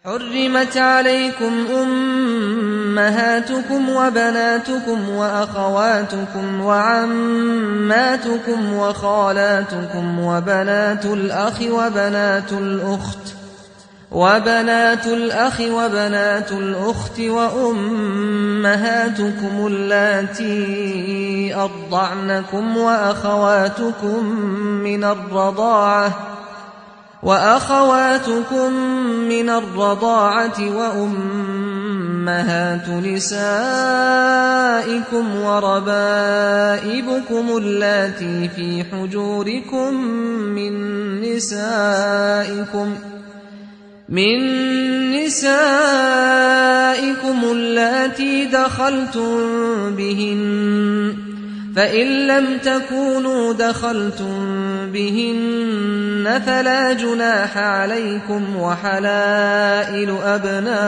حرمت عليكم أمهاتكم وبناتكم وأخواتكم وعماتكم وخالاتكم وبنات الأخ وبنات الأخت وأمهاتكم اللاتي أرضعنكم وأخواتكم من الرضاعة وأمهات نسائكم وربائبكم اللاتي في حجوركم من نسائكم اللاتي دخلتم بهن، فإن لم تكونوا دخلتم بهن فلا جناح عليكم وحلائل أبنائكم